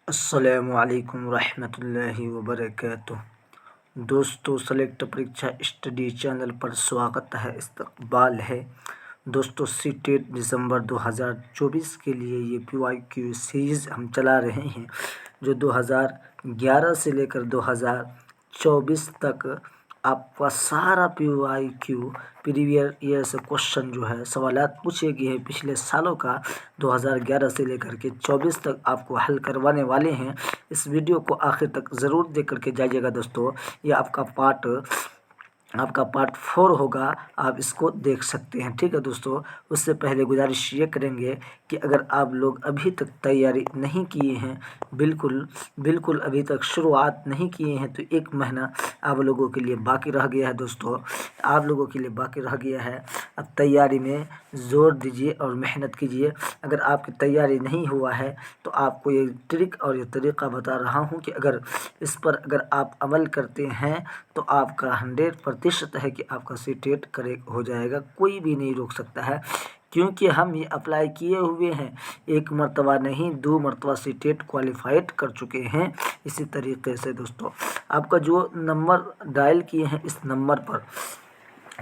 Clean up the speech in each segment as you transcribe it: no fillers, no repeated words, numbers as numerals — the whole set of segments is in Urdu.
السلام علیکم ورحمۃ اللہ وبرکاتہ۔ دوستو، سلیکٹ پریکشا اسٹڈی چینل پر سواگت ہے، استقبال ہے۔ دوستو، سی ٹیٹ دسمبر 2024 کے لیے یہ PYQ سیریز ہم چلا رہے ہیں، جو 2011 سے لے کر 2024 تک آپ کا سارا PYQ پریویئر ایئر سے کوشچن جو ہے سوالات پوچھے گئے ہیں پچھلے سالوں کا 2011 سے لے کر کے 24 تک آپ کو حل کروانے والے ہیں۔ اس ویڈیو کو آخر تک ضرور دیکھ کر کے جائیے گا دوستو۔ یہ آپ کا پارٹ 4 ہوگا، آپ اس کو دیکھ سکتے ہیں، ٹھیک ہے دوستو۔ اس سے پہلے گزارش یہ کریں گے کہ اگر آپ لوگ ابھی تک تیاری نہیں کیے ہیں، بالکل ابھی تک شروعات نہیں کیے ہیں، تو ایک مہینہ آپ لوگوں کے لیے باقی رہ گیا ہے دوستو، آپ لوگوں کے لیے باقی رہ گیا ہے۔ اب تیاری میں زور دیجیے اور محنت کیجیے۔ اگر آپ کی تیاری نہیں ہوا ہے تو آپ کو یہ ٹرک اور یہ طریقہ بتا رہا ہوں کہ اگر اس پر آپ عمل کرتے ہیں تو آپ کا 100% ہے کہ آپ کا سی ٹیٹ کریکٹ ہو جائے گا، کوئی بھی نہیں روک سکتا ہے، کیونکہ ہم یہ اپلائی کیے ہوئے ہیں، ایک مرتبہ نہیں 2 مرتبہ سی ٹیٹ کوالیفائڈ کر چکے ہیں۔ اسی طریقے سے دوستو، آپ کا جو نمبر ڈائل کیے ہیں اس نمبر پر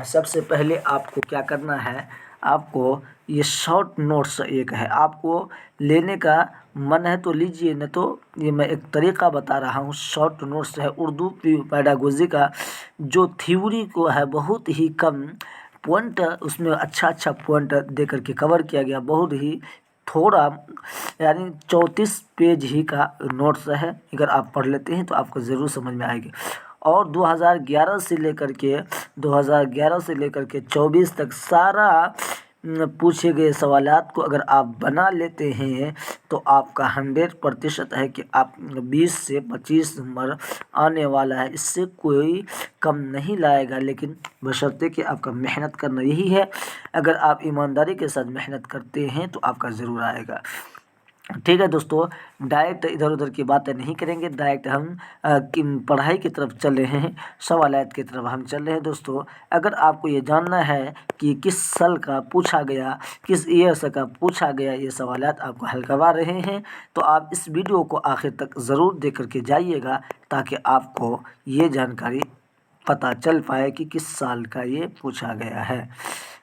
سب سے پہلے آپ کو کیا کرنا ہے، آپ کو یہ شارٹ نوٹس ایک ہے، آپ کو لینے کا من ہے تو لیجئے، نہ تو یہ میں ایک طریقہ بتا رہا ہوں۔ شارٹ نوٹس ہے اردو پیڈاگوجی کا، جو تھیوری کو ہے بہت ہی کم پوائنٹ، اس میں اچھا پوائنٹ دے کر کے کور کیا گیا، بہت ہی تھوڑا، یعنی 34 پیج ہی کا نوٹس ہے۔ اگر آپ پڑھ لیتے ہیں تو آپ کو ضرور سمجھ میں آئے گی۔ اور 2011 سے لے کر کے 24 تک سارا پوچھے گئے سوالات کو اگر آپ بنا لیتے ہیں تو آپ کا 100% ہے کہ آپ 20 سے 25 نمبر آنے والا ہے، اس سے کوئی کم نہیں لائے گا، لیکن بشرطے کہ آپ کا محنت کرنا یہی ہے۔ اگر آپ ایمانداری کے ساتھ محنت کرتے ہیں تو آپ کا ضرور آئے گا، ٹھیک ہے دوستو۔ ڈائریکٹ ادھر ادھر کی باتیں نہیں کریں گے، ڈائریکٹ ہم پڑھائی کی طرف چل رہے ہیں، سوالات کی طرف ہم چل رہے ہیں دوستو۔ اگر آپ کو یہ جاننا ہے کہ کس سال کا پوچھا گیا، کس ایئر سے کا پوچھا گیا، یہ سوالات آپ کو حل کروا رہے ہیں، تو آپ اس ویڈیو کو آخر تک ضرور دیکھ کر کے جائیے گا، تاکہ آپ کو یہ جانکاری پتہ چل پائے کہ کس سال کا یہ پوچھا گیا ہے،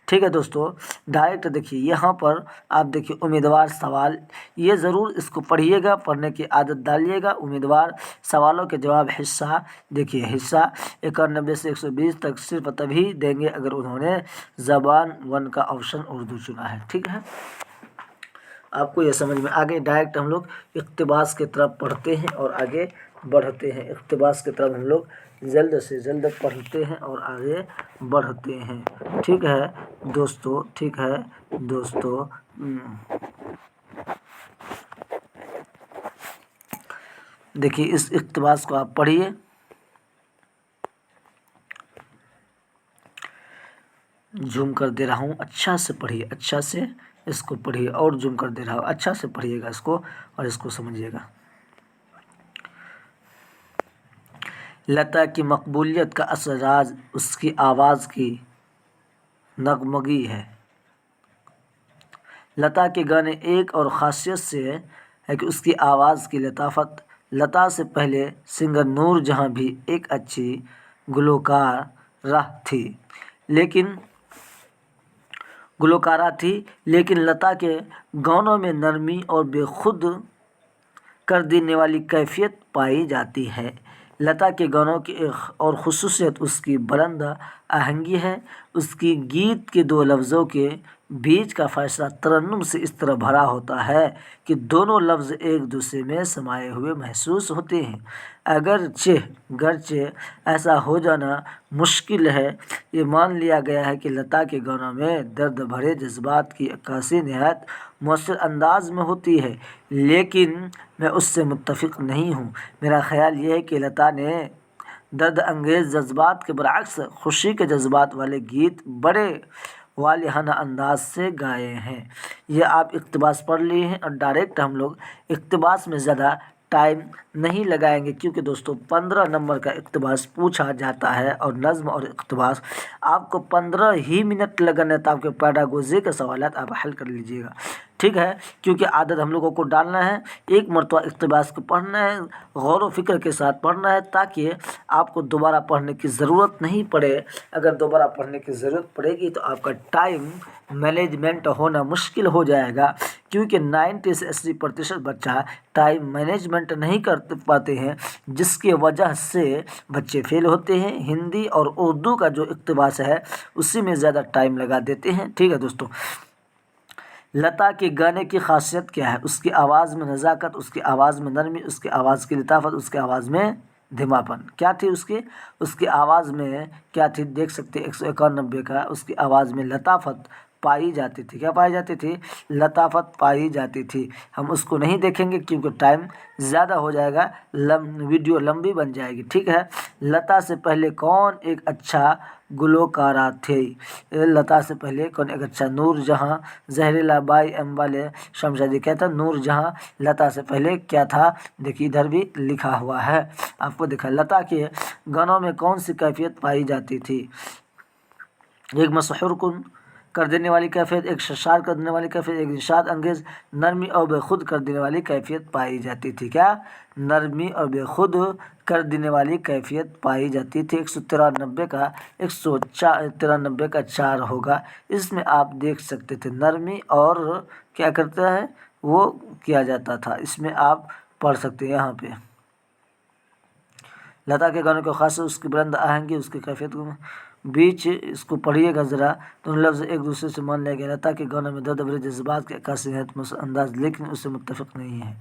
ٹھیک ہے دوستو۔ ڈائریکٹ دیکھیے یہاں پر، آپ دیکھیے امیدوار سوال، یہ ضرور اس کو پڑھیے گا، پڑھنے کی عادت ڈالیے گا۔ امیدوار سوالوں کے جواب حصہ، دیکھیے حصہ 91 سے 120 تک صرف تبھی دیں گے اگر انہوں نے زبان 1 کا آپشن اردو چنا ہے، ٹھیک ہے۔ آپ کو یہ سمجھ میں آگے، ڈائریکٹ ہم لوگ اقتباس کی طرف پڑھتے ہیں اور آگے بڑھتے ہیں، اقتباس کی طرف ہم لوگ جلد سے جلد پڑھتے ہیں اور آگے بڑھتے ہیں، ٹھیک ہے دوستو، ٹھیک ہے دوستو۔ دیکھیے اس اقتباس کو آپ پڑھیے، زوم کر دے رہا ہوں، اچھا سے پڑھیے، اچھا سے اس کو پڑھیے، اور زوم کر دے رہا ہوں، اچھا سے پڑھیے گا اس کو اور اس کو سمجھیے گا۔ لتا کی مقبولیت کا اصل راز اس کی آواز کی نغمگی ہے۔ لتا کے گانے ایک اور خاصیت سے ہے کہ اس کی آواز کی لطافت۔ لتا سے پہلے سنگر نور جہاں بھی ایک اچھی گلوکارہ تھی، لیکن لتا کے گانوں میں نرمی اور بے خود کر دینے والی کیفیت پائی جاتی ہے۔ لتا کے گانوں کی ایک اور خصوصیت اس کی بلند آہنگی ہے۔ اس کی گیت کے 2 لفظوں کے بیچ کا فاصلہ ترنم سے اس طرح بھرا ہوتا ہے کہ دونوں لفظ ایک دوسرے میں سمائے ہوئے محسوس ہوتے ہیں۔ گرچہ ایسا ہو جانا مشکل ہے، یہ مان لیا گیا ہے کہ لتا کے گانوں میں درد بھرے جذبات کی عکاسی نہایت مؤثر انداز میں ہوتی ہے، لیکن میں اس سے متفق نہیں ہوں۔ میرا خیال یہ ہے کہ لتا نے درد انگیز جذبات کے برعکس خوشی کے جذبات والے گیت بڑے والہانہ انداز سے گائے ہیں۔ یہ آپ اقتباس پڑھ لیے ہیں، اور ڈائریکٹ ہم لوگ اقتباس میں زیادہ ٹائم نہیں لگائیں گے، کیونکہ دوستوں 15 نمبر کا اقتباس پوچھا جاتا ہے اور نظم اور اقتباس آپ کو 15 ہی منٹ لگنے تو آپ کے پیڈاگوجی کے سوالات آپ حل کر لیجیے گا، ٹھیک ہے، کیونکہ عادت ہم لوگوں کو ڈالنا ہے، ایک مرتبہ اقتباس کو پڑھنا ہے، غور و فکر کے ساتھ پڑھنا ہے تاکہ آپ کو دوبارہ پڑھنے کی ضرورت نہیں پڑے۔ اگر دوبارہ پڑھنے کی ضرورت پڑے گی تو آپ کا ٹائم مینجمنٹ ہونا مشکل ہو جائے گا، کیونکہ 90 سے 80% بچہ ٹائم مینجمنٹ نہیں کر پاتے ہیں، جس کی وجہ سے بچے فیل ہوتے ہیں۔ ہندی اور اردو کا جو اقتباس ہے اسی میں زیادہ ٹائم لگا دیتے ہیں، ٹھیک ہے دوستوں۔ لتا کے گانے کی خاصیت کیا ہے؟ اس کی آواز میں نزاکت، اس کی آواز میں نرمی، اس کی آواز کی لطافت، اس کی آواز میں دھیماپن۔ کیا تھی اس کی آواز میں کیا تھی؟ دیکھ سکتے 191 کا، اس کی آواز میں لطافت پائی جاتی تھی۔ کیا پائی جاتی تھی؟ لطافت پائی جاتی تھی۔ ہم اس کو نہیں دیکھیں گے کیونکہ ٹائم زیادہ ہو جائے گا، ویڈیو لمبی بن جائے گی، ٹھیک ہے۔ لتا سے پہلے کون ایک اچھا گلوکارہ تھے؟ لتا سے پہلے کون ایک اچھا؟ نور جہاں، زہریلا بائی امبالے شمشادی کہتا ہے نور جہاں۔ لتا سے پہلے کیا تھا؟ دیکھیے ادھر بھی لکھا ہوا ہے آپ کو دکھا۔ لتا کے گانوں میں کون سی کیفیت پائی جاتی تھی؟ ایک مسحور کن کر دینے والی کیفیت، ایک سرشار کر دینے والی کیفیت، ایک نشاط انگیز، نرمی اور بے خود کر دینے والی کیفیت پائی جاتی تھی۔ کیا؟ نرمی اور بے خود کر دینے والی کیفیت پائی جاتی تھی۔ 193 کا 193 کا 4 ہوگا، اس میں آپ دیکھ سکتے تھے نرمی اور کیا کرتا ہے وہ کیا جاتا تھا، اس میں آپ پڑھ سکتے ہیں یہاں پہ۔ لتا کے گانوں کو خاص اس کی بلند آہنگی، اس کی کیفیت بیچ اس کو پڑھیے گا ذرا، دونوں لفظ ایک دوسرے سے مان لیا گیا۔ لتا کے گانوں میں درد بھرے جذبات کی عکاسی ہے انداز، لیکن اس سے متفق نہیں ہے،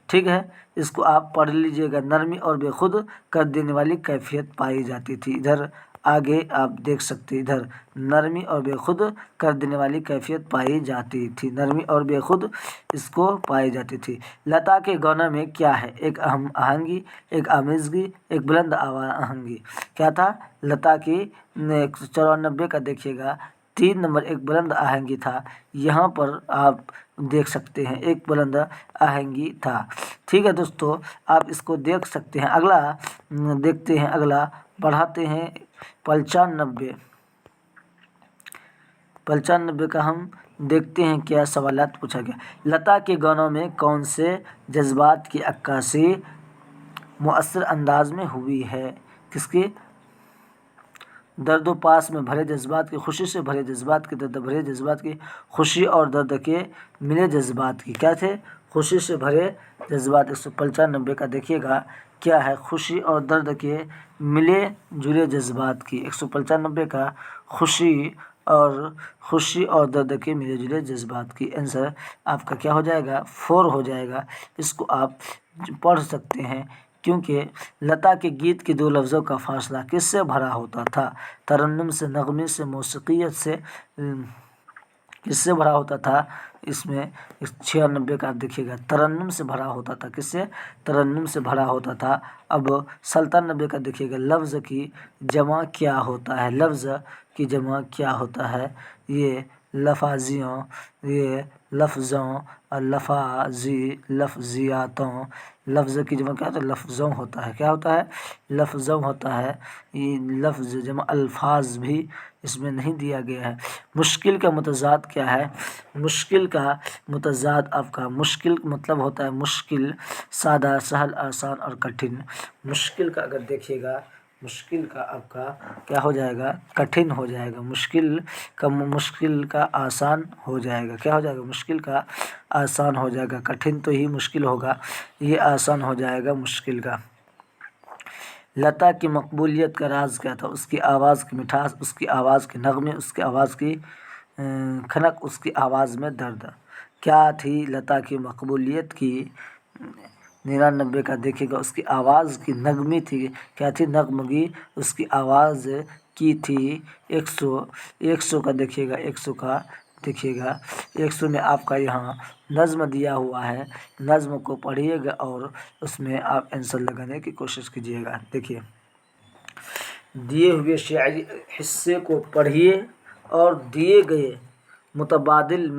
ٹھیک ہے، اس کو آپ پڑھ لیجئے گا۔ نرمی اور بے خود کر دینے والی کیفیت پائی جاتی تھی، ادھر آگے آپ دیکھ سکتے، ادھر نرمی اور بے خود کر دینے والی کیفیت پائی جاتی تھی، نرمی اور بے خود اس کو پائی جاتی تھی۔ لتا کے گانوں میں کیا ہے؟ ایک اہم آہنگی، ایک آمیزگی، ایک بلند آہنگی۔ کیا تھا؟ لتا کی 194 کا دیکھیے گا 3 نمبر ایک بلند آہنگی تھا، یہاں پر آپ دیکھ سکتے ہیں ایک بلند آہنگی تھا، ٹھیک ہے دوستو، آپ اس کو دیکھ سکتے ہیں۔ اگلا دیکھتے ہیں، اگلا بڑھاتے ہیں 95 کا ہم دیکھتے ہیں کیا سوالات پوچھا گیا۔ لتا کے گانوں میں کون سے جذبات کی عکاسی مؤثر انداز میں ہوئی ہے؟ کس کی؟ درد و پاس میں بھرے جذبات کی، خوشی سے بھرے جذبات کی، درد بھرے جذبات کی، خوشی اور درد کے ملے جذبات کی۔ کیا تھے؟ خوشی سے بھرے جذبات۔ 195 کا دیکھیے گا کیا ہے؟ خوشی اور درد کے ملے جلے جذبات کی۔ 195 کا خوشی اور درد کے ملے جلے جذبات کی آنسر آپ کا کیا ہو جائے گا؟ 4 ہو جائے گا۔ اس کو آپ پڑھ سکتے ہیں، کیونکہ لتا کے گیت کے 2 لفظوں کا فاصلہ کس سے بھرا ہوتا تھا؟ ترنم سے، نغمے سے، موسیقیت سے، کس سے بھرا ہوتا تھا؟ اس میں 96 کا دیکھیے گا ترنم سے بھرا ہوتا تھا، کس سے؟ ترنم سے بھرا ہوتا تھا۔ اب 97 کا دیکھیے گا لفظ کی جمع کیا ہوتا ہے؟ لفظ کی جمع کیا ہوتا ہے؟ یہ لفاظیوں، یہ لفظوں، لفظیاتوں، لفظ کی جمع کیا ہوتا ہے؟ لفظوں ہوتا ہے۔ کیا ہوتا ہے؟ لفظوں ہوتا ہے۔ یہ لفظ جمع الفاظ بھی اس میں نہیں دیا گیا ہے۔ مشکل کا متضاد کیا ہے؟ مشکل کا متضاد آپ کا، مشکل مطلب ہوتا ہے مشکل، سادہ، سہل، آسان اور کٹھن۔ مشکل کا اگر دیکھیے گا، مشکل کا آپ کا کیا ہو جائے گا؟ کٹھن ہو جائے گا۔ مشکل کا آسان ہو جائے گا۔ کیا ہو جائے گا؟ مشکل کا آسان ہو جائے گا، کٹھن تو ہی مشکل ہوگا، یہ آسان ہو جائے گا مشکل کا۔ لتا کی مقبولیت کا راز کیا تھا؟ اس کی آواز کی مٹھاس، اس کی آواز کے نغمے، اس کی آواز کی کھنک، اس کی آواز میں درد۔ کیا تھی لتا کی مقبولیت کی؟ 99 کا دیکھیے گا اس کی آواز کی نغمی تھی، کیا تھی؟ نغمگی اس کی آواز کی تھی۔ 100 کا دیکھیے گا، 100 کا دیکھیے گا، 100 میں آپ کا یہاں نظم دیا ہوا ہے، نظم کو پڑھیے گا اور اس میں آپ آنسر لگانے کی کوشش کیجیے گا۔ دیکھیے دیے ہوئے شعری حصے کو پڑھیے اور دیے گئے متبادل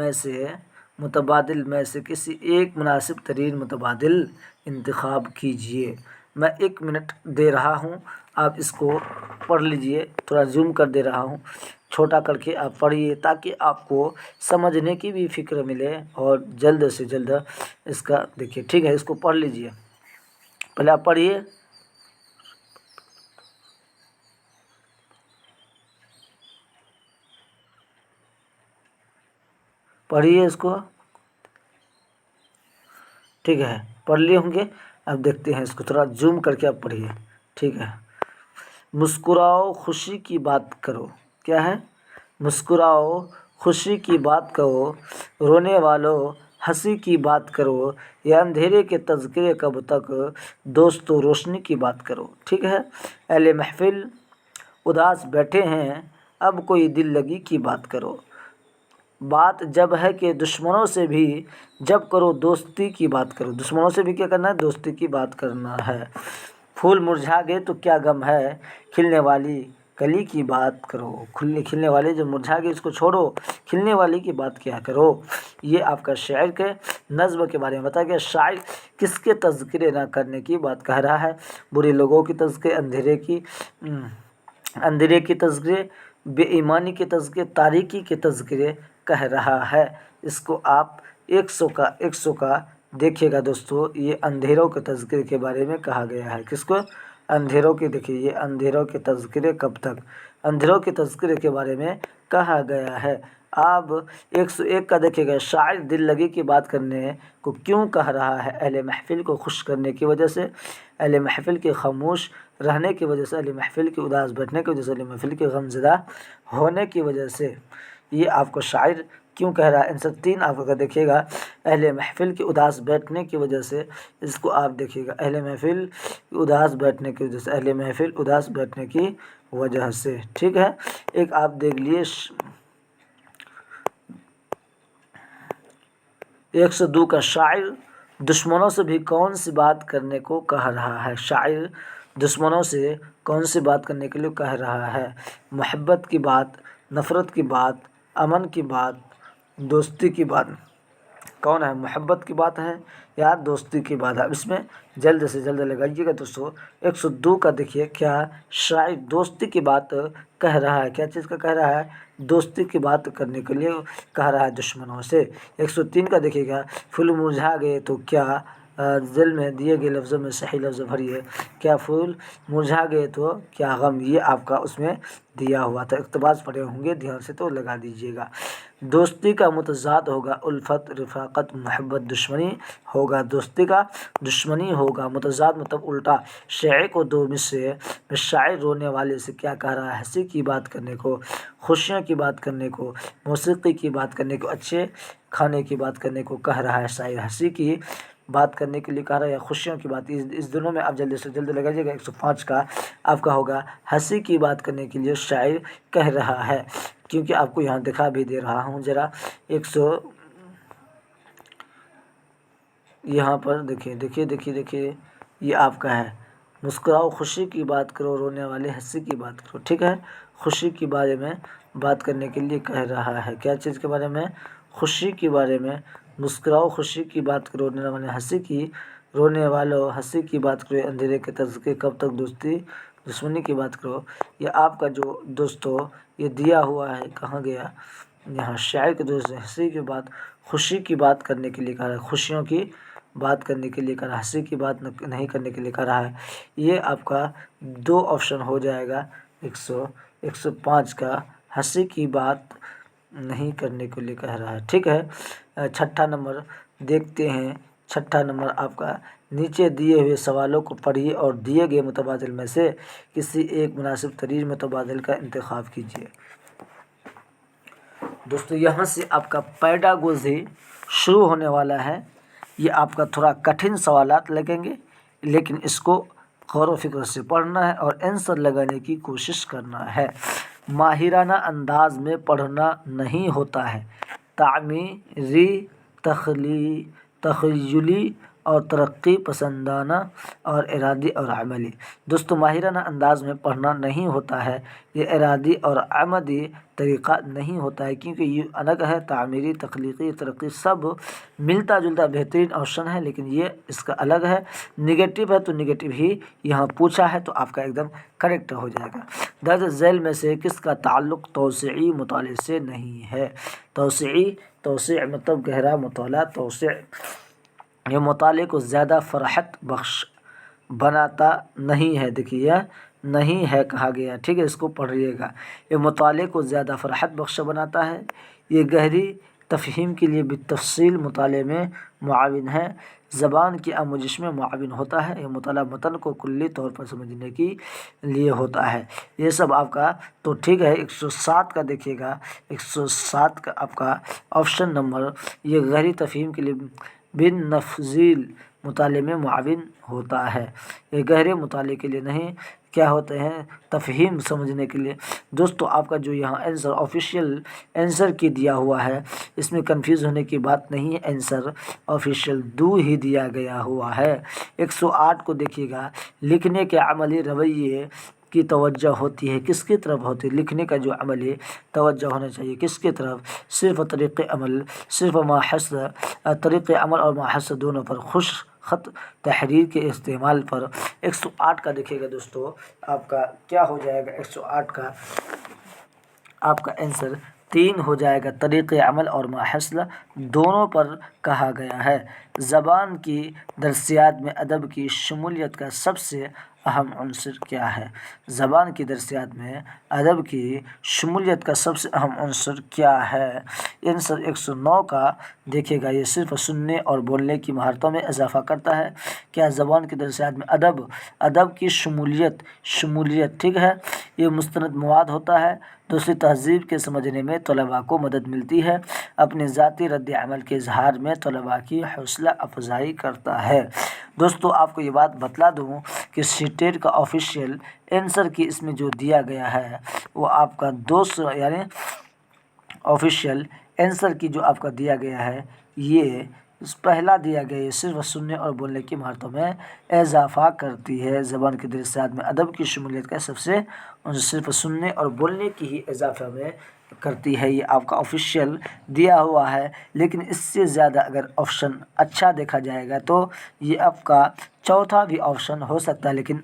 میں سے کسی ایک مناسب ترین متبادل انتخاب کیجیے۔ میں 1 منٹ دے رہا ہوں، آپ اس کو پڑھ لیجئے، تھوڑا زوم کر دے رہا ہوں، چھوٹا کر کے آپ پڑھیے تاکہ آپ کو سمجھنے کی بھی فکر ملے اور جلد سے جلد اس کا دیکھیے، ٹھیک ہے؟ اس کو پڑھ لیجئے، پہلے آپ پڑھیے۔ پڑھیے اس کو، ٹھیک ہے؟ پڑھ لیے ہوں گے، اب دیکھتے ہیں اس کو، تھوڑا زوم کر کے آپ پڑھیے، ٹھیک ہے؟ مسکراؤ خوشی کی بات کرو، کیا ہے؟ مسکراؤ خوشی کی بات کرو، رونے والوں ہنسی کی بات کرو، یہ اندھیرے کے تذکرے کب تک، دوستو روشنی کی بات کرو، ٹھیک ہے؟ اہل محفل اداس بیٹھے ہیں، اب کوئی دل لگی کی بات کرو، بات جب ہے کہ دشمنوں سے بھی جب کرو دوستی کی بات کرو، دشمنوں سے بھی کیا کرنا ہے؟ دوستی کی بات کرنا ہے۔ پھول مرجھا گئے تو کیا غم ہے، کھلنے والی کلی کی بات کرو، کھلنے والے جو مرجھا گئے اس کو چھوڑو، کھلنے والی کی بات کیا کرو۔ یہ آپ کا شاعر کے نظم کے بارے میں بتایا گیا۔ شاعر کس کے تذکرے نہ کرنے کی بات کہہ رہا ہے؟ برے لوگوں کی تذکرے، اندھیرے کی تذکرے، بے ایمانی کے تذکرے، تاریکی کے تذکرے کہہ رہا ہے۔ اس کو آپ 100 کا دیکھیے گا دوستو، یہ اندھیروں کے تذکرے کے بارے میں کہا گیا ہے۔ کس کو؟ اندھیروں کے، دیکھیے یہ اندھیروں کے تذکرے کب تک، اندھیروں کے تذکرے کے بارے میں کہا گیا ہے۔ اب 101 کا دیکھیے گا، شاعر دل لگی کی بات کرنے کو کیوں کہہ رہا ہے؟ اہل محفل کو خوش کرنے کی وجہ سے، اہل محفل کے خاموش رہنے کی وجہ سے، اہل محفل کے اداس بیٹھنے کی وجہ سے، اہل محفل کے غمزدہ ہونے کی وجہ سے، یہ آپ کو شاعر کیوں کہہ رہا ہے؟ ان سب 3 آپ کا دیکھیے گا، اہل محفل کے اداس بیٹھنے کی وجہ سے، اس کو آپ دیکھیے گا، اہل محفل اداس بیٹھنے کی وجہ سے، اہل محفل اداس بیٹھنے کی وجہ سے، ٹھیک ہے؟ ایک آپ دیکھ لیے 102 کا، شاعر دشمنوں سے بھی کون سی بات کرنے کو کہہ رہا ہے؟ شاعر دشمنوں سے کون سی بات کرنے کے لیے کہہ رہا ہے؟ محبت کی بات، نفرت کی بات، امن کی بات، دوستی کی بات، کون ہے؟ محبت کی بات ہے یا دوستی کی بات ہے؟ اب اس میں جلد سے جلد لگائیے گا دوستو۔ 102 کا دیکھیے، کیا شاعر دوستی کی بات کہہ رہا ہے؟ کیا چیز کا کہہ رہا ہے؟ دوستی کی بات کرنے کے لیے کہہ رہا ہے دشمنوں سے۔ 103 کا دیکھیے گا، پھول مرجھا گئے تو کیا، ذیل میں دیے گئے لفظوں میں صحیح لفظ بھریے، کیا پھول مرجھا گئے تو کیا غم، یہ آپ کا اس میں دیا ہوا تھا، اقتباس پڑھے ہوں گے دھیان سے تو لگا دیجیے گا۔ دوستی کا متضاد ہوگا الفت، رفاقت، محبت، دشمنی ہوگا دوستی کا دشمنی ہوگا، متضاد مطلب الٹا۔ شاعر کو 2 مصرے میں شاعر رونے والے سے کیا کہہ رہا ہے؟ ہنسی کی بات کرنے کو، خوشیوں کی بات کرنے کو، موسیقی کی بات کرنے کو، اچھے کھانے کی بات کرنے کو کہہ رہا ہے شاعر، ہنسی کی بات کرنے کے لیے کہہ رہا ہے یا خوشیوں کی بات، اس دونوں میں آپ جلد سے جلد لگائیے گا۔ 105 کا آپ کا ہوگا، ہنسی کی بات کرنے کے لیے شاعر کہہ رہا ہے، کیونکہ آپ کو یہاں دکھا بھی دے رہا ہوں ذرا 100 یہاں پر دیکھیے یہ آپ کا ہے، مسکراؤ خوشی کی بات کرو، رونے والے ہنسی کی بات کرو، ٹھیک ہے؟ خوشی کے بارے میں بات کرنے کے لیے کہہ رہا ہے، کیا چیز کے بارے میں؟ خوشی کے بارے میں۔ مسکراؤ خوشی کی بات کرو، رونے والوں ہنسی کی بات کرو، اندھیرے کے تذکرے کب تک، دوستی دشمنی کی بات کرو۔ یہ آپ کا جو دوستو یہ دیا ہوا ہے، کہاں گیا؟ یہاں شاعر کے دوست ہنسی کی بات، خوشی کی بات کرنے کے لیے کہہ رہا ہے، خوشیوں کی بات کرنے کے لیے کہہ رہا ہے، ہنسی کی بات نہیں کرنے کے لیے کہہ رہا ہے۔ یہ آپ کا 2 آپشن ہو جائے گا۔ 105 کا ہنسی کی بات نہیں کرنے کے لیے کہہ رہا ہے، ٹھیک ہے؟ 6 نمبر دیکھتے ہیں، 6 نمبر آپ کا، نیچے دیے ہوئے سوالوں کو پڑھیے اور دیے گئے متبادل میں سے کسی ایک مناسب ترین متبادل کا انتخاب کیجیے۔ دوستو یہاں سے آپ کا پیڈاگوجی شروع ہونے والا ہے۔ یہ آپ کا تھوڑا کٹھن سوالات لگیں گے، لیکن اس کو غور و فکر سے پڑھنا ہے اور آنسر لگانے کی کوشش کرنا ہے۔ ماہرانہ انداز میں پڑھنا نہیں ہوتا ہے، تعمیری، تخیلی اور ترقی پسندانہ اور ارادی اور عملی۔ دوستو ماہرانہ انداز میں پڑھنا نہیں ہوتا ہے، یہ ارادی اور عملی طریقہ نہیں ہوتا ہے، کیونکہ یہ الگ ہے۔ تعمیری، تخلیقی، ترقی سب ملتا جلتا بہترین آپشن ہے، لیکن یہ اس کا الگ ہے۔ نگیٹو ہے تو نگیٹو ہی یہاں پوچھا ہے، تو آپ کا ایک دم کریکٹ ہو جائے گا۔ درج ذیل میں سے کس کا تعلق توسیعی مطالعے سے نہیں ہے؟ توسیع مطلب گہرا مطالعہ، توسیع یہ مطالعے کو زیادہ فرحت بخش بناتا نہیں ہے۔ دیکھیے یہ نہیں ہے کہا گیا، ٹھیک ہے، اس کو پڑھیے گا۔ یہ مطالعے کو زیادہ فرحت بخش بناتا ہے، یہ گہری تفہیم کے لیے بالتفصیل مطالعے میں معاون ہے، زبان کی آموزش میں معاون ہوتا ہے، یہ مطالعہ متن کو کلی طور پر سمجھنے کے لیے ہوتا ہے۔ یہ سب آپ کا تو ٹھیک ہے۔ 107 کا دیکھیے گا، 107 کا آپ کا آپشن نمبر، یہ گہری تفہیم کے لیے بن نفذیل مطالعے میں معاون ہوتا ہے، یہ گہرے مطالعے کے لیے نہیں، کیا ہوتے ہیں، تفہیم سمجھنے کے لیے۔ دوستو آپ کا جو یہاں آنسر آفیشیل آنسر کی دیا ہوا ہے، اس میں کنفیوز ہونے کی بات نہیں ہے، آنسر آفیشیل دو ہی دیا گیا ہوا ہے۔ 108 کو دیکھیے گا، لکھنے کے عملی رویے کی توجہ ہوتی ہے، کس کی طرف ہوتی ہے؟ لکھنے کا جو عملی توجہ ہونا چاہیے کس کی طرف؟ صرف طریق عمل، صرف ماحص طریق عمل اور ماحص دونوں پر، خوش خط تحریر کے استعمال پر۔ 108 کا دیکھیے گا دوستو، آپ کا کیا ہو جائے گا؟ 108 کا آپ کا آنسر 3 ہو جائے گا، طریق عمل اور ماحص دونوں پر کہا گیا ہے۔ زبان کی درسیات میں ادب کی شمولیت کا سب سے اہم عنصر کیا ہے؟ زبان کی درسیات میں ادب کی شمولیت کا سب سے اہم عنصر کیا ہے؟ آنسر 109 کا دیکھیے گا، یہ صرف سننے اور بولنے کی مہارتوں میں اضافہ کرتا ہے۔ کیا زبان کی درسیات میں ادب کی شمولیت ٹھیک ہے، یہ مستند مواد ہوتا ہے۔ دوسری تہذیب کے سمجھنے میں طلباء کو مدد ملتی ہے، اپنے ذاتی رد عمل کے اظہار میں طلباء کی حوصلہ افزائی کرتا ہے۔ دوستو آپ کو یہ بات بتلا دوں کہ سیٹیٹ کا آفیشیل آنسر کی اس میں جو دیا گیا ہے وہ آپ کا 200 یعنی آفیشیل آنسر کی جو آپ کا دیا گیا ہے، یہ پہلا دیا گیا ہے، صرف سننے اور بولنے کی مہارتوں میں اضافہ کرتی ہے۔ زبان کی درسیات میں ادب کی شمولیت کا سب سے صرف سننے اور بولنے کی ہی اضافہ میں کرتی ہے، یہ آپ کا آفیشیل دیا ہوا ہے۔ لیکن اس سے زیادہ اگر آپشن اچھا دیکھا جائے گا تو یہ آپ کا چوتھا بھی آپشن ہو سکتا ہے، لیکن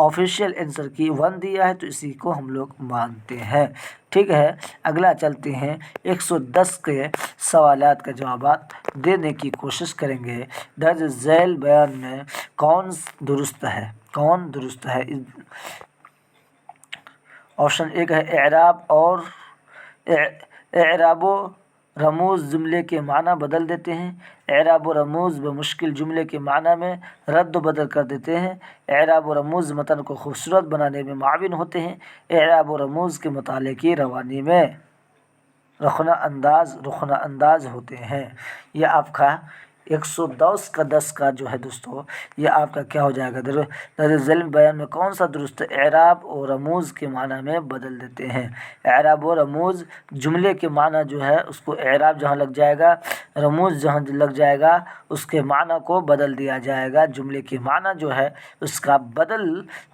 آفیشیل آنسر کی 1 دیا ہے تو اسی کو ہم لوگ مانتے ہیں، ٹھیک ہے۔ اگلا چلتے ہیں، 110 کے سوالات کا جوابات دینے کی کوشش کریں گے۔ درج ذیل بیان میں کون درست ہے؟ آپشن 1 ہے اعراب و رموز جملے کے معنی بدل دیتے ہیں، اعراب و رموز بمشکل جملے کے معنی میں رد و بدل کر دیتے ہیں، اعراب و رموز متن کو خوبصورت بنانے میں معاون ہوتے ہیں، اعراب و رموز کے مطالعے کی روانی میں رخنہ انداز ہوتے ہیں۔ یہ آپ کا 110 کا جو ہے دوستو، یہ آپ کا کیا ہو جائے گا؟ درج ذیل بیان میں کون سا درست ہے؟ اعراب و رموز کے معنی میں بدل دیتے ہیں۔ اعراب و رموز جملے کے معنی جو ہے اس کو اعراب جہاں لگ جائے گا، رموز جہاں لگ جائے گا، اس کے معنی کو بدل دیا جائے گا، جملے کے معنی جو ہے اس کا بدل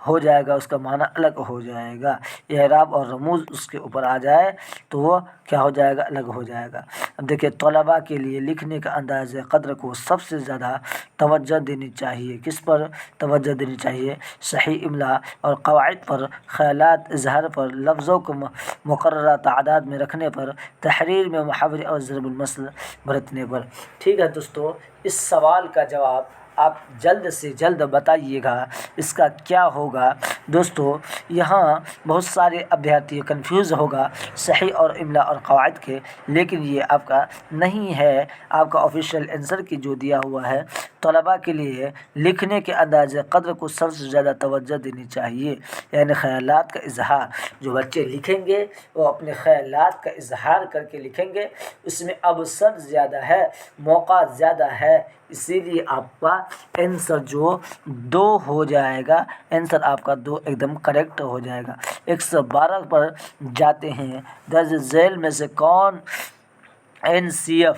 ہو جائے گا، اس کا معنی الگ ہو جائے گا۔ اعراب اور رموز اس کے اوپر آ جائے تو وہ کیا ہو جائے گا؟ الگ ہو جائے گا۔ اب دیکھیں، طلباء کے لیے لکھنے کا انداز قدر کو سب سے زیادہ توجہ دینی چاہیے، کس پر توجہ دینی چاہیے؟ صحیح املا اور قواعد پر، خیالات اظہار پر، لفظوں کو مقررہ تعداد میں رکھنے پر، تحریر میں محاورے اور ضرب المثل برتنے پر۔ ٹھیک ہے دوستو، اس سوال کا جواب آپ جلد سے جلد بتائیے گا، اس کا کیا ہوگا؟ دوستو یہاں بہت سارے ابھیارتھی کنفیوز ہوگا صحیح اور املا اور قواعد کے، لیکن یہ آپ کا نہیں ہے۔ آپ کا آفیشیل آنسر کی جو دیا ہوا ہے، طلباء کے لیے لکھنے کے انداز قدر کو سب سے زیادہ توجہ دینی چاہیے، یعنی خیالات کا اظہار جو بچے لکھیں گے وہ اپنے خیالات کا اظہار کر کے لکھیں گے، اس میں اوسط زیادہ ہے، موقع زیادہ ہے، اسی لیے آپ کا آنسر جو 2 ہو جائے گا، آنسر آپ کا 2 ایک دم کریکٹ ہو جائے گا۔ 112 پر جاتے ہیں، درج ذیل میں سے کون NCF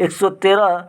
113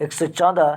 114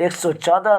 114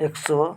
100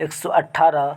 118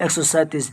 137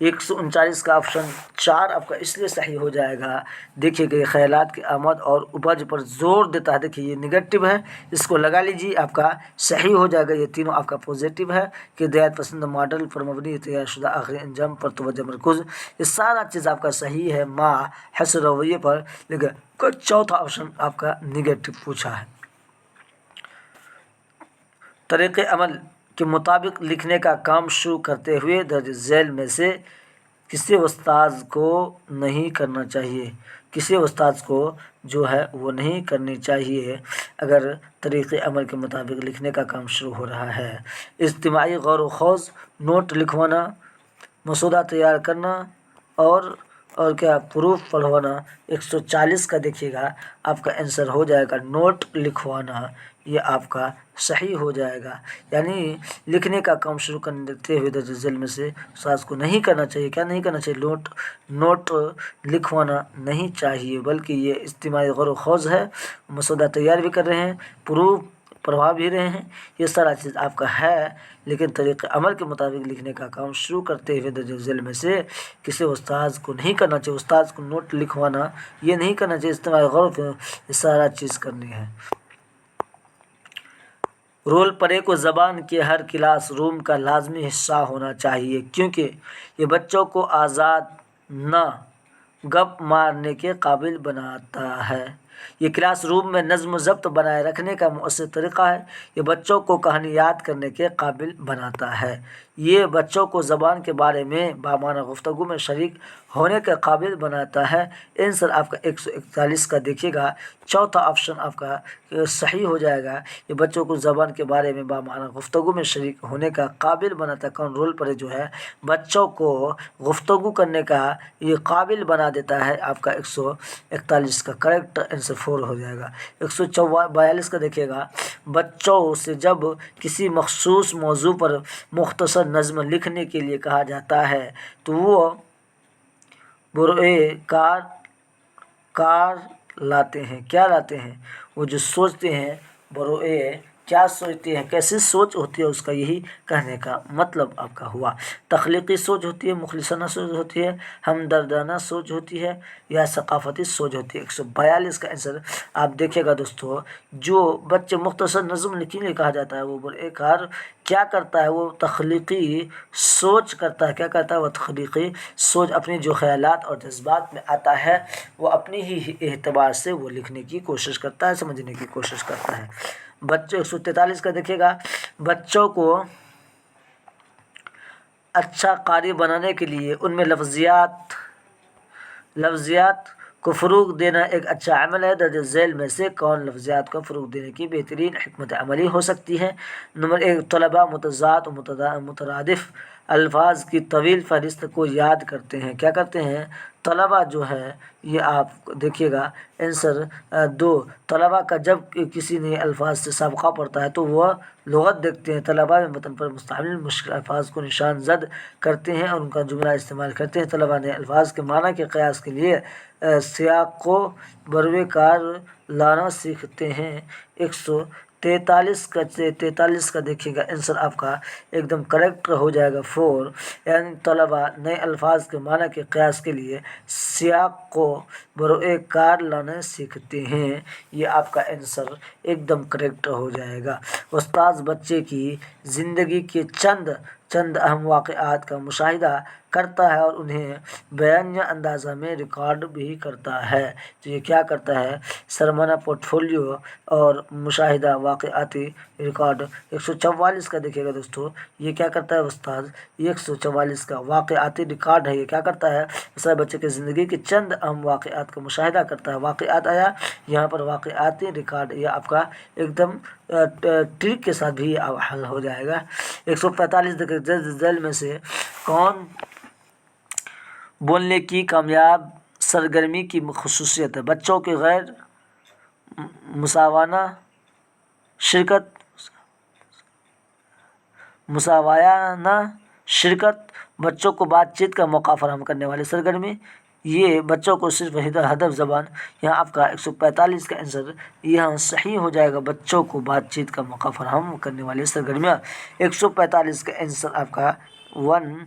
139 کا آپشن 4 آپ کا اس لیے صحیح ہو جائے گا، دیکھیے کہ یہ خیالات کی آمد اور اپج پر زور دیتا ہے، دیکھیے یہ نگیٹو ہے، اس کو لگا لیجیے، آپ کا صحیح ہو جائے گا۔ یہ تینوں آپ کا پازیٹیو ہے کہ ہدایت پسند ماڈل پر مبنی تیار شدہ آخری انجام پر توجہ مرکوز، یہ سارا چیز آپ کا صحیح ہے ما حسن رویے پر، لیکن چوتھا آپشن آپ کا نگیٹو پوچھا ہے۔ طریق عمل کے مطابق لکھنے کا کام شروع کرتے ہوئے درج ذیل میں سے کسی استاذ کو نہیں کرنا چاہیے، کسی استاذ کو جو ہے وہ نہیں کرنی چاہیے اگر طریق عمل کے مطابق لکھنے کا کام شروع ہو رہا ہے۔ اجتماعی غور و خوض، نوٹ لکھوانا، مسودہ تیار کرنا اور کیا پروف پڑھوانا۔ 140 کا دیکھیے گا آپ کا آنسر ہو جائے گا نوٹ لکھوانا، یہ آپ کا صحیح ہو جائے گا، یعنی لکھنے کا کام شروع کرتے ہوئے درج ذیل میں سے استاذ کو نہیں کرنا چاہیے، کیا نہیں کرنا چاہیے، نوٹ لکھوانا نہیں چاہیے، بلکہ یہ اجتماعی غور و خوض ہے، مسودہ تیار بھی کر رہے ہیں، پروف پڑھوا بھی رہے ہیں، یہ سارا چیز آپ کا ہے، لیکن طریق عمل کے مطابق لکھنے کا کام شروع کرتے ہوئے درج ذیل میں سے کسی استاذ کو نہیں کرنا چاہیے، استاذ کو نوٹ لکھوانا یہ نہیں کرنا چاہیے، اجتماعی غور یہ سارا چیز کرنی ہے۔ رول پلے کو زبان کے ہر کلاس روم کا لازمی حصہ ہونا چاہیے، کیونکہ یہ بچوں کو آزاد نہ گپ مارنے کے قابل بناتا ہے۔ یہ کلاس روم میں نظم و ضبط بنائے رکھنے کا مؤثر طریقہ ہے۔ یہ بچوں کو کہانی یاد کرنے کے قابل بناتا ہے۔ یہ بچوں کو زبان کے بارے میں بامعنی گفتگو میں شریک ہونے کے قابل بناتا ہے۔ آنسر آپ کا 141 کا دیکھیے گا چوتھا آپشن آپ کا صحیح ہو جائے گا۔ یہ بچوں کو زبان کے بارے میں بامعنی گفتگو میں شریک ہونے کا قابل بناتا ہے۔ کون رول پلے جو ہے بچوں کو گفتگو کرنے کا یہ قابل بنا دیتا ہے، آپ کا 141 کا کریکٹ آنسر 4 ہو جائے گا۔ 142 کا دیکھیے گا بچوں سے جب کسی مخصوص موضوع پر مختصر نظم لکھنے کے لیے کہا جاتا ہے تو وہ بروئے کار لاتے ہیں، کیا لاتے ہیں، وہ جو سوچتے ہیں بروئے کیا سوچتے ہیں، کیسی سوچ ہوتی ہے اس کا، یہی کہنے کا مطلب آپ کا ہوا۔ تخلیقی سوچ ہوتی ہے، مخلصانہ سوچ ہوتی ہے، ہمدردانہ سوچ ہوتی ہے یا ثقافتی سوچ ہوتی ہے۔ 142 کا آنسر آپ دیکھیے گا دوستو، جو بچے مختصر نظم لکھنے کے لیے کہا جاتا ہے وہ برائے کار کیا کرتا ہے، وہ تخلیقی سوچ کرتا ہے، کیا کرتا ہے وہ تخلیقی سوچ، اپنی جو خیالات اور جذبات میں آتا ہے وہ اپنی ہی اعتبار سے وہ لکھنے کی کوشش کرتا ہے، سمجھنے کی کوشش کرتا ہے۔ بچوں 143 کا دیکھیے گا بچوں کو اچھا قاری بنانے کے لیے ان میں لفظیات کو فروغ دینا ایک اچھا عمل ہے۔ درج ذیل میں سے کون لفظیات کو فروغ دینے کی بہترین حکمت عملی ہو سکتی ہے؟ نمبر 1 طلباء متضاد و مترادف الفاظ کی طویل فہرست کو یاد کرتے ہیں، کیا کرتے ہیں طلباء جو ہے، یہ آپ دیکھیے گا آنسر 2 طلباء کا جب کسی نئے الفاظ سے سابقہ پڑتا ہے تو وہ لغت دیکھتے ہیں، طلباء میں متن پر مستعمل مشکل الفاظ کو نشان زد کرتے ہیں اور ان کا جملہ استعمال کرتے ہیں۔ طلباء نئے الفاظ کے معنی کے قیاس کے لیے سیاق کو بروئے کار لانا سیکھتے ہیں۔ 143 کا دیکھیے گا آنسر آپ کا ایک دم کریکٹ ہو جائے گا 4، یعنی طلباء نئے الفاظ کے معنی کے قیاس کے لیے سیاق کو بروئے کار لانا سیکھتے ہیں، یہ آپ کا آنسر ایک دم کریکٹ ہو جائے گا۔ استاذ بچے کی زندگی کے چند اہم واقعات کا مشاہدہ کرتا ہے اور انہیں بیانیہ انداز میں ریکارڈ بھی کرتا ہے، تو یہ کیا کرتا ہے سرمنہ پورٹ فولیو اور مشاہدہ واقعاتی ریکارڈ۔ 144 کا دیکھیے گا دوستو، یہ کیا کرتا ہے استاذ، یہ 144 کا واقعاتی ریکارڈ ہے، یہ کیا کرتا ہے استاذ بچے کی زندگی کے چند اہم واقعات کا مشاہدہ کرتا ہے۔ واقعات آیا یہاں پر واقعاتی ریکارڈ، یہ آپ کا ایک دم ٹرک کے ساتھ بھی حل ہو جائے گا۔ 145 ذیل میں سے کون بولنے کی کامیاب سرگرمی کی خصوصیت ہے؟ بچوں کی غیر مساوانہ شرکت، بچوں کو بات چیت کا موقع فراہم کرنے والی سرگرمی، یہ بچوں کو صرف ہدف زبان، یہاں آپ کا 145 کا آنسر یہاں صحیح ہو جائے گا، بچوں کو بات چیت کا موقع فراہم کرنے والی سرگرمیاں۔ 145 کا آنسر آپ کا 1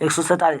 147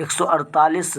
148